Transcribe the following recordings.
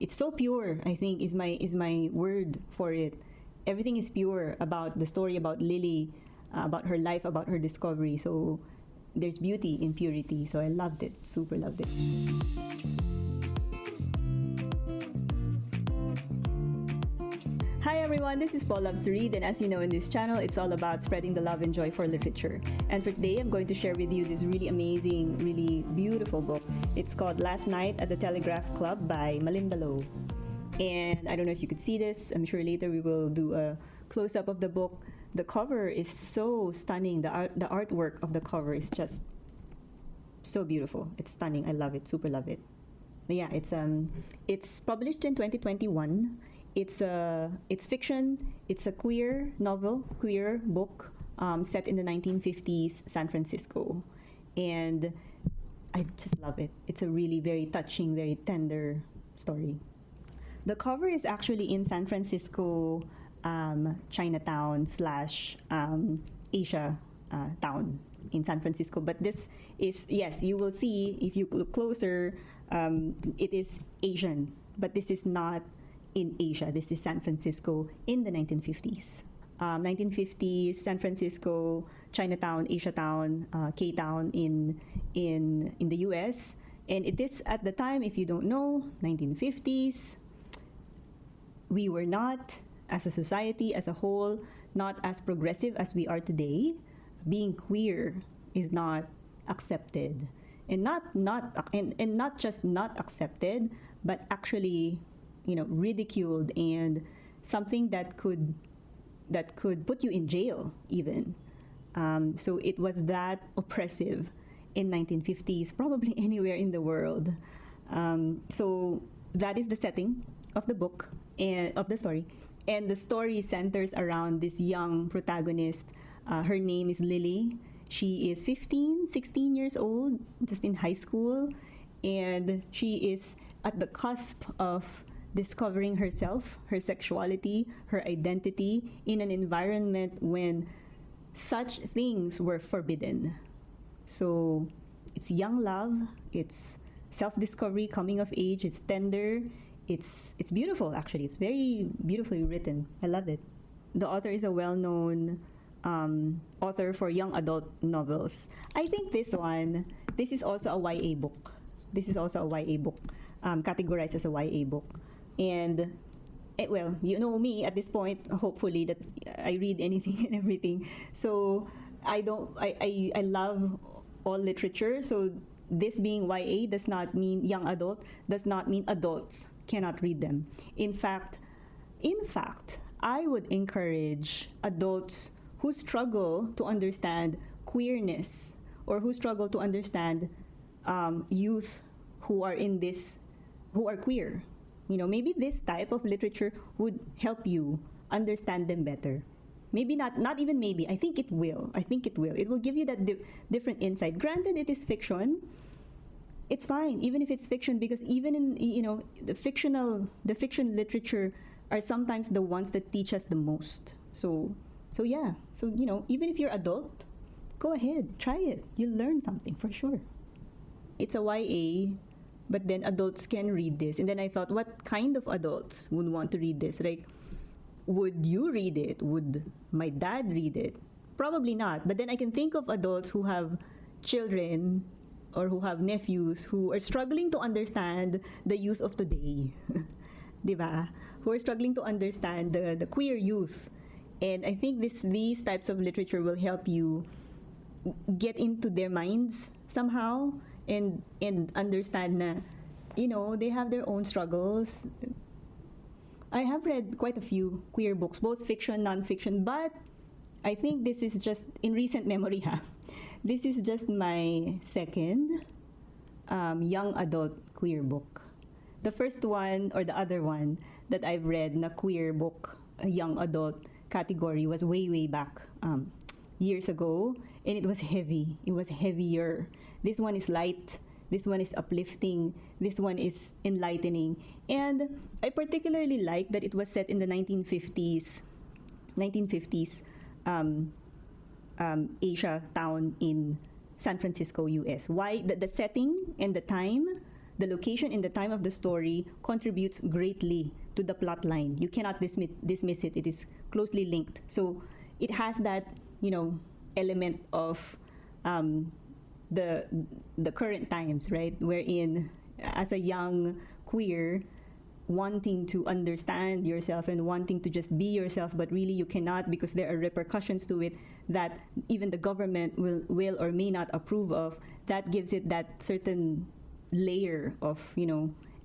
it's so pure, I think, is my word for it. Everything is pure about the story, about Lily, about her life, about her discovery. So there's beauty in purity. So I loved it, super loved it. Hi everyone, this is Paul Loves to Read, and as you know in this channel, it's all about spreading the love and joy for literature. And for today, I'm going to share with you this really amazing, really beautiful book. It's called Last Night at the Telegraph Club by Malinda. And I don't know if you could see this. I'm sure later we will do a close-up of the book. The cover is so stunning. The artwork of the cover is just so beautiful. It's stunning. I love it. Super love it. But yeah, it's published in 2021. It's fiction. It's a queer novel, queer book set in the 1950s San Francisco, and I just love it. It's a really very touching, very tender story. The cover is actually in San Francisco, Chinatown slash Asia town in San Francisco. But this is, yes, you will see if you look closer, it is Asian, but this is not in Asia. This is San Francisco in the 1950s. 1950s San Francisco, Chinatown, Asia Town, K Town in the US. And it is at the time, if you don't know, 1950s. We were not, as a society as a whole, not as progressive as we are today. Being queer is not accepted, and not just not accepted, but actually, ridiculed, and something that could put you in jail even. So it was that oppressive in 1950s, probably anywhere in the world. So that is the setting of the book and of the story. And the story centers around this young protagonist. Her name is Lily. She is 15, 16 years old, just in high school. And she is at the cusp of discovering herself, her sexuality, her identity in an environment when such things were forbidden. So it's young love, it's self-discovery, coming of age, it's tender, it's beautiful actually. It's very beautifully written. I love it. The author is a well-known author for young adult novels. I think this is also a YA book. This is also a YA book, categorized as a YA book. And well, you know me at this point, hopefully, that I read anything and everything. So I love all literature. So this being YA does not mean young adult, does not mean adults cannot read them. In fact, I would encourage adults who struggle to understand queerness, or who struggle to understand youth who are queer. Maybe this type of literature would help you understand them better. Maybe not even maybe. I think it will. It will give you that different insight. Granted, it is fiction. It's fine, even if it's fiction, because even in the fiction literature are sometimes the ones that teach us the most. So yeah. So even if you're adult, go ahead, try it. You'll learn something for sure. It's a YA, but then adults can read this. And then I thought, what kind of adults would want to read this? Like, would you read it? Would my dad read it? Probably not. But then I can think of adults who have children or who have nephews who are struggling to understand the youth of today. Diba? Who are struggling to understand the queer youth. And I think these types of literature will help you get into their minds somehow, and understand na, they have their own struggles. I have read quite a few queer books, both fiction, non-fiction, but I think this is just in recent memory. This is just my second young adult queer book. The first one, or the other one that I've read na queer book, a young adult category, was way back years ago, and it was heavy. It was heavier. This one is light. This one is uplifting. This one is enlightening. And I particularly like that it was set in the 1950s Asia town in San Francisco, US. Why? The setting and the time the location and the time of the story contributes greatly to the plot line. You cannot dismiss it. It is closely linked. So it has that, element of the current times, right? Wherein, as a young queer, wanting to understand yourself and wanting to just be yourself, but really you cannot, because there are repercussions to it that even the government will or may not approve of. That gives it that certain layer of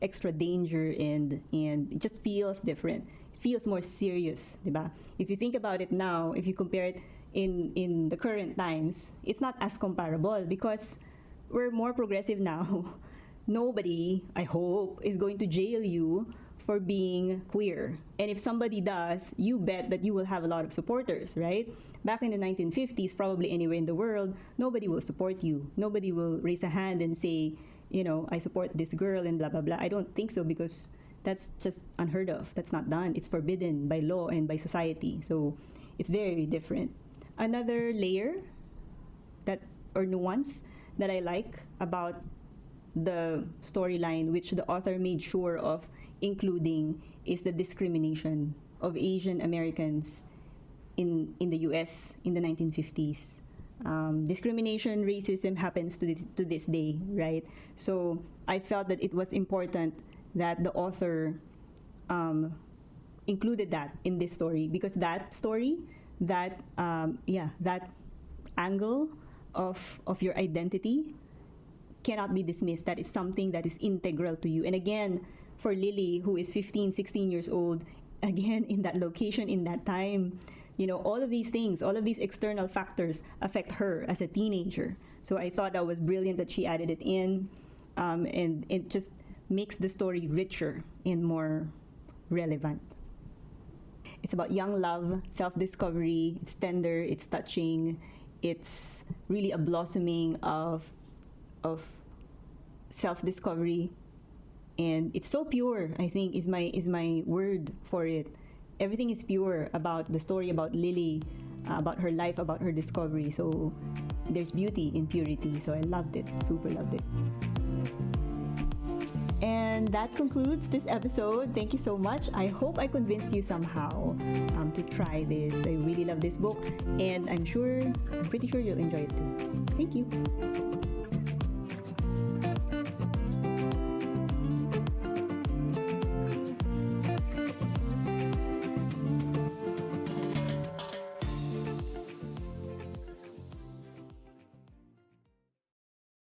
extra danger, and it just feels different. It feels more serious, diba? If you think about it now, if you compare it in the current times, it's not as comparable because we're more progressive now. Nobody, I hope, is going to jail you for being queer. And if somebody does, you bet that you will have a lot of supporters, right? Back in the 1950s, probably anywhere in the world, nobody will support you. Nobody will raise a hand and say, I support this girl and blah, blah, blah. I don't think so, because that's just unheard of. That's not done. It's forbidden by law and by society. So it's very different. Another layer or nuance that I like about the storyline, which the author made sure of including, is the discrimination of Asian Americans in the US in the 1950s. Discrimination, racism happens to this day, right? So I felt that it was important that the author included that in this story, because that story, that angle of your identity cannot be dismissed. That is something that is integral to you. And again, for Lily, who is 15, 16 years old, again, in that location, in that time, all of these things, all of these external factors affect her as a teenager. So I thought that was brilliant that she added it in, and it just makes the story richer and more relevant. It's about young love, self-discovery. It's tender, it's touching. It's really a blossoming of self-discovery, and it's so pure, I think, is my word for it. Everything is pure about the story, about Lily, about her life, about her discovery. So there's beauty in purity. So I loved it, super loved it. And that concludes this episode. Thank you so much. I hope I convinced you somehow to try this. I really love this book, and I'm pretty sure you'll enjoy it too. Thank you.